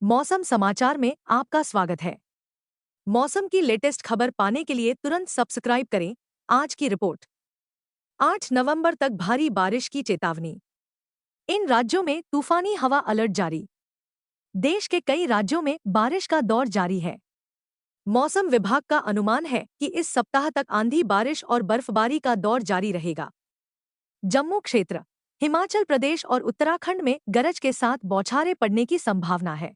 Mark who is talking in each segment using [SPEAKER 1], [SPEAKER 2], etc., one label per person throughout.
[SPEAKER 1] मौसम समाचार में आपका स्वागत है। मौसम की लेटेस्ट खबर पाने के लिए तुरंत सब्सक्राइब करें। आज की रिपोर्ट। 8 नवंबर तक भारी बारिश की चेतावनी। इन राज्यों में तूफानी हवा अलर्ट जारी। देश के कई राज्यों में बारिश का दौर जारी है। मौसम विभाग का अनुमान है कि इस सप्ताह तक आंधी बारिश और बर्फबारी का दौर जारी रहेगा। जम्मू क्षेत्र, हिमाचल प्रदेश और उत्तराखंड में गरज के साथ बौछारें पड़ने की संभावना है।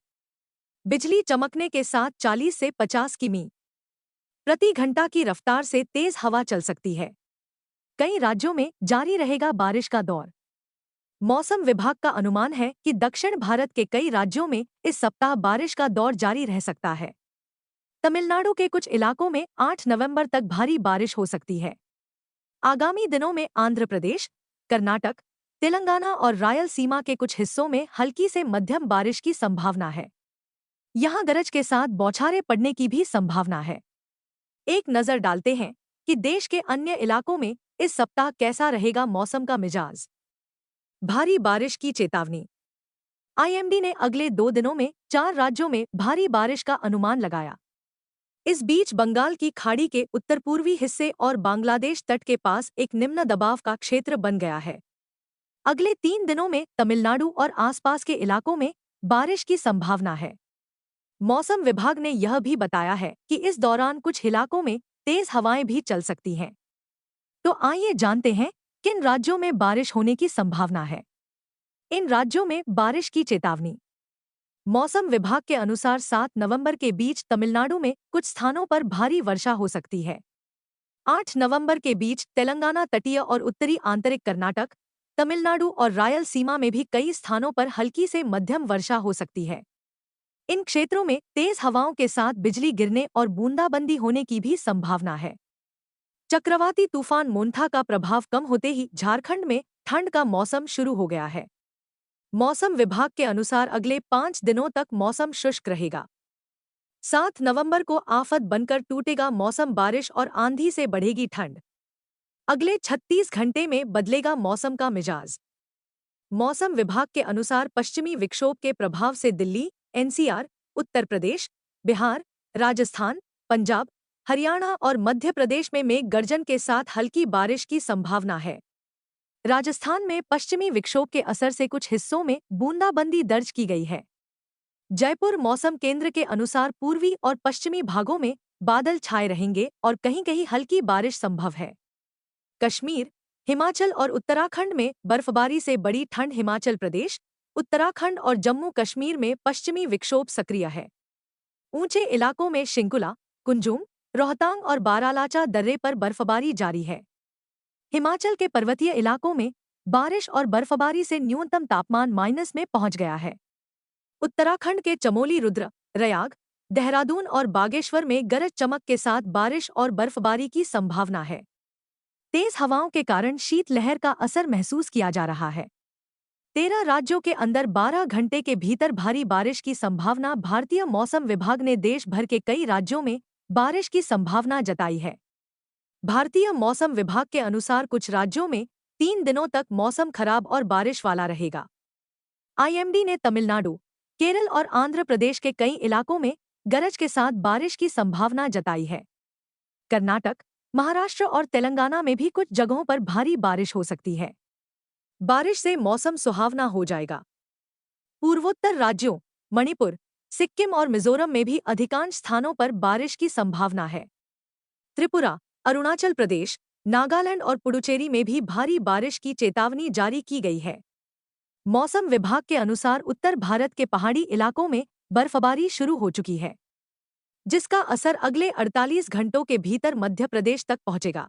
[SPEAKER 1] बिजली चमकने के साथ 40 से 50 किमी प्रति घंटा की रफ्तार से तेज हवा चल सकती है। कई राज्यों में जारी रहेगा बारिश का दौर। मौसम विभाग का अनुमान है कि दक्षिण भारत के कई राज्यों में इस सप्ताह बारिश का दौर जारी रह सकता है। तमिलनाडु के कुछ इलाकों में 8 नवंबर तक भारी बारिश हो सकती है। आगामी दिनों में आंध्र प्रदेश, कर्नाटक, तेलंगाना और रायलसीमा के कुछ हिस्सों में हल्की से मध्यम बारिश की संभावना है। यहां गरज के साथ बौछारें पड़ने की भी संभावना है। एक नजर डालते हैं कि देश के अन्य इलाकों में इस सप्ताह कैसा रहेगा मौसम का मिजाज। भारी बारिश की चेतावनी। आईएमडी ने अगले 2 दिनों में 4 राज्यों में भारी बारिश का अनुमान लगाया। इस बीच बंगाल की खाड़ी के उत्तर पूर्वी हिस्से और बांग्लादेश तट के पास एक निम्न दबाव का क्षेत्र बन गया है। अगले 3 दिनों में तमिलनाडु और आसपास के इलाकों में बारिश की संभावना है। मौसम विभाग ने यह भी बताया है कि इस दौरान कुछ इलाकों में तेज हवाएं भी चल सकती हैं। तो आइए जानते हैं किन राज्यों में बारिश होने की संभावना है। इन राज्यों में बारिश की चेतावनी। मौसम विभाग के अनुसार 7 नवंबर के बीच तमिलनाडु में कुछ स्थानों पर भारी वर्षा हो सकती है। 8 नवंबर के बीच तेलंगाना तटीय और उत्तरी आंतरिक कर्नाटक, तमिलनाडु और रायलसीमा में भी कई स्थानों पर हल्की से मध्यम वर्षा हो सकती है। इन क्षेत्रों में तेज हवाओं के साथ बिजली गिरने और बूंदाबंदी होने की भी संभावना है। चक्रवाती तूफान मोन्था का प्रभाव कम होते ही झारखंड में ठंड का मौसम शुरू हो गया है। मौसम विभाग के अनुसार अगले 5 दिनों तक मौसम शुष्क रहेगा। 7 नवंबर को आफत बनकर टूटेगा मौसम। बारिश और आंधी से बढ़ेगी ठंड। अगले 36 घंटे में बदलेगा मौसम का मिजाज। मौसम विभाग के अनुसार पश्चिमी विक्षोभ के प्रभाव से दिल्ली, एनसीआर, उत्तर प्रदेश, बिहार, राजस्थान, पंजाब, हरियाणा और मध्य प्रदेश में मेघ गर्जन के साथ हल्की बारिश की संभावना है। राजस्थान में पश्चिमी विक्षोभ के असर से कुछ हिस्सों में बूंदाबंदी दर्ज की गई है। जयपुर मौसम केंद्र के अनुसार पूर्वी और पश्चिमी भागों में बादल छाए रहेंगे और कहीं-कहीं हल्की बारिश संभव है। कश्मीर, हिमाचल और उत्तराखंड में बर्फबारी से बड़ी ठंड। हिमाचल प्रदेश, उत्तराखंड और जम्मू कश्मीर में पश्चिमी विक्षोभ सक्रिय है। ऊंचे इलाकों में शिंकुला, कुंजुम, रोहतांग और बारालाचा दर्रे पर बर्फबारी जारी है। हिमाचल के पर्वतीय इलाकों में बारिश और बर्फबारी से न्यूनतम तापमान माइनस में पहुंच गया है। उत्तराखंड के चमोली, रुद्र, प्रयाग, देहरादून और बागेश्वर में गरज चमक के साथ बारिश और बर्फबारी की संभावना है। तेज हवाओं के कारण शीतलहर का असर महसूस किया जा रहा है। 13 राज्यों के अंदर 12 घंटे के भीतर भारी बारिश की संभावना। भारतीय मौसम विभाग ने देश भर के कई राज्यों में बारिश की संभावना जताई है। भारतीय मौसम विभाग के अनुसार कुछ राज्यों में 3 दिनों तक मौसम खराब और बारिश वाला रहेगा। आईएमडी ने तमिलनाडु, केरल और आंध्र प्रदेश के कई इलाकों में गरज के साथ बारिश की संभावना जताई है। कर्नाटक, महाराष्ट्र और तेलंगाना में भी कुछ जगहों पर भारी बारिश हो सकती है। बारिश से मौसम सुहावना हो जाएगा। पूर्वोत्तर राज्यों मणिपुर, सिक्किम और मिजोरम में भी अधिकांश स्थानों पर बारिश की संभावना है। त्रिपुरा, अरुणाचल प्रदेश, नागालैंड और पुडुचेरी में भी भारी बारिश की चेतावनी जारी की गई है। मौसम विभाग के अनुसार उत्तर भारत के पहाड़ी इलाकों में बर्फबारी शुरू हो चुकी है, जिसका असर अगले 48 घंटों के भीतर मध्य प्रदेश तक पहुंचेगा।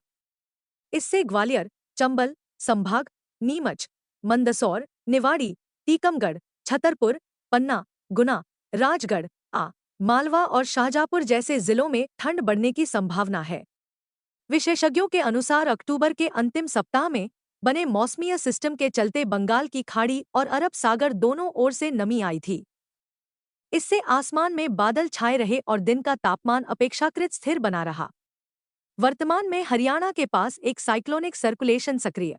[SPEAKER 1] इससे ग्वालियर, चंबल संभाग, नीमच, मंदसौर, निवाड़ी, टीकमगढ़, छतरपुर, पन्ना, गुना, राजगढ़, मालवा और शाहजहांपुर जैसे जिलों में ठंड बढ़ने की संभावना है। विशेषज्ञों के अनुसार अक्टूबर के अंतिम सप्ताह में बने मौसमीय सिस्टम के चलते बंगाल की खाड़ी और अरब सागर दोनों ओर से नमी आई थी। इससे आसमान में बादल छाए रहे और दिन का तापमान अपेक्षाकृत स्थिर बना रहा। वर्तमान में हरियाणा के पास एक साइक्लोनिक सर्कुलेशन सक्रिय